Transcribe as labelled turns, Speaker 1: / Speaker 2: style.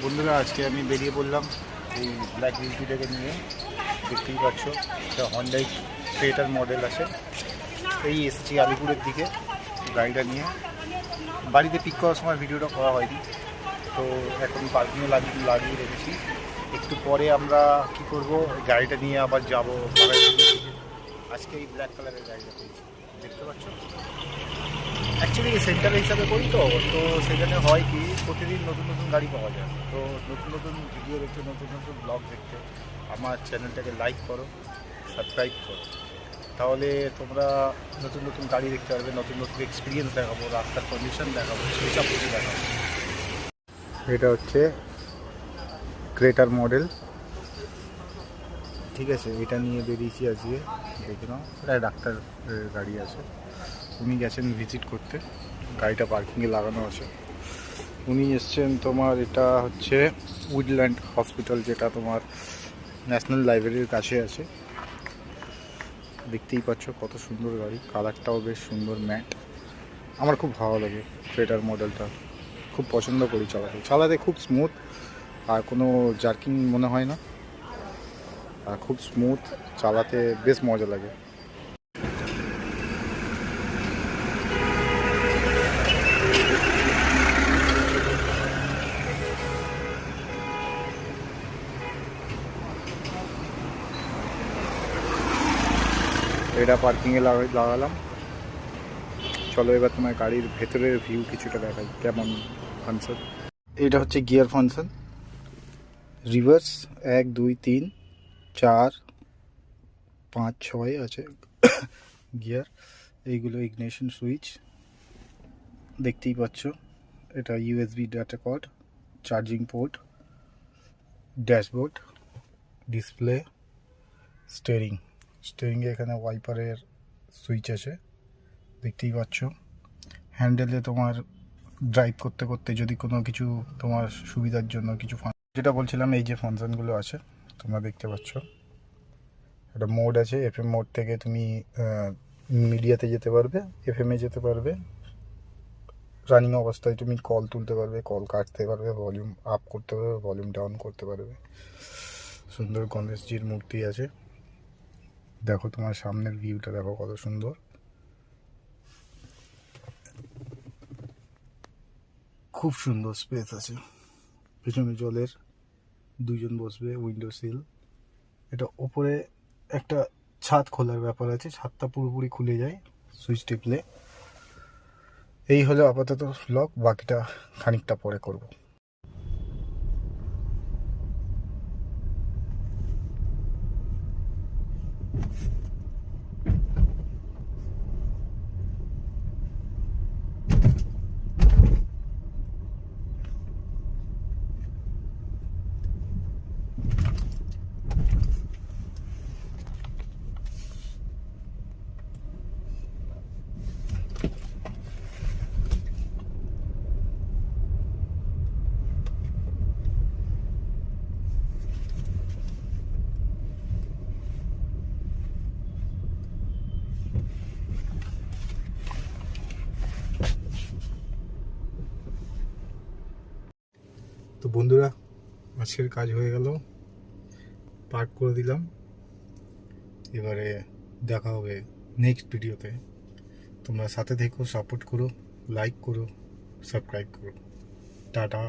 Speaker 1: বন্ধুরা আজকে আমি বেরিয়ে পড়লাম এই ব্ল্যাক বিউটিটাকে নিয়ে। দেখতেই পাচ্ছ এটা হন্ডাই ক্রেটার মডেল আছে। এই এসেছি আলিপুরের দিকে গাড়িটা নিয়ে। বাড়িতে পিক করার সময় ভিডিওটা করা হয়নি, তো এখন পার্কিংয়ে লাগিয়ে রেখেছি। একটু পরে আমরা কি করব, গাড়িটা নিয়ে আবার যাবো আজকে এই ব্ল্যাক কালারের গাড়িটা পেয়েছি, দেখতে পাচ্ছ। অ্যাকচুয়ালি সেন্টার হিসাবে করি তো সেখানে হয় কি প্রতিদিন নতুন নতুন গাড়ি পাওয়া যায়। তো নতুন নতুন ভিডিও দেখতে, নতুন নতুন ব্লগ দেখতে আমার চ্যানেলটাকে লাইক করো, সাবস্ক্রাইব করো, তাহলে তোমরা নতুন নতুন গাড়ি দেখতে পারবে, নতুন নতুন এক্সপিরিয়েন্স দেখাবো, রাস্তার কন্ডিশন দেখাবো, সেইসব কিছু দেখাবো। এটা হচ্ছে ক্রেটার মডেল, ঠিক আছে। এটা নিয়ে বেরিয়েছি আজকে, দেখে নাও। এটা ডাক্তার গাড়ি আছে, উনি গেছেন ভিজিট করতে, গাড়িটা পার্কিংয়ে লাগানো আছে। উনি এসছেন তোমার, এটা হচ্ছে উডল্যান্ড হসপিটাল, যেটা তোমার ন্যাশনাল লাইব্রেরির কাছে আছে। দেখতেই পাচ্ছ কত সুন্দর গাড়ি, কালারটাও বেশ সুন্দর, ম্যাট। আমার খুব ভালো লাগে ক্রেটার মডেলটা, খুব পছন্দ করি চালাতে খুব স্মুথ, আর কোনো জার্কিং মনে হয় না, আর খুব স্মুথ, চালাতে বেশ মজা লাগে। এটা পার্কিংয়ে লাগালাম। চলো এবার তোমার গাড়ির ভেতরের ভিউ কিছুটা দেখাই, কেমন ফাংশন। এটা হচ্ছে গিয়ার ফাংশন, রিভার্স 1 2 3 4 5 6 আছে গিয়ার। এইগুলো ইগনিশন সুইচ, দেখতেই পাচ্ছ। এটা USB data cord, charging port, dashboard, display, স্টিয়ারিংয়ে এখানে ওয়াইপারের সুইচ আছে, দেখতেই পাচ্ছ। হ্যান্ডেলে তোমার ড্রাইভ করতে করতে যদি কোনো কিছু তোমার সুবিধার জন্য কিছু যেটা বলছিলাম, এই যে ফাংশনগুলো আছে তোমরা দেখতে পাচ্ছ। একটা মোড আছে, এফএম মোড থেকে তুমি মিডিয়াতে যেতে পারবে, এফএমে যেতে পারবে। রানিং অবস্থায় তুমি কল তুলতে পারবে, কল কাটতে পারবে, ভলিউম আপ করতে পারবে, ভলিউম ডাউন করতে পারবে। সুন্দর গণেশজির মূর্তি আছে, দেখো তোমার সামনের ভিউটা দেখো কত সুন্দর, খুব সুন্দর স্পেস আছে। পেছনে জলের, দুজন বসবে, উইন্ডো সিল। এটা ওপরে একটা ছাদ খোলার ব্যাপার আছে, ছাদটা পুরোপুরি খুলে যায় সুইচ টিপলে। এই হলো আপাতত ব্লগ, বাকিটা খানিকটা পরে করব। তো বন্ধুরা, আজকের কাজ হয়ে গেল, পার্ক করে দিলাম। এবারে দেখা হবে নেক্সট ভিডিওতে। তোমরা সাথে থেকো, সাপোর্ট করো, লাইক করো, সাবস্ক্রাইব করো। টাটা।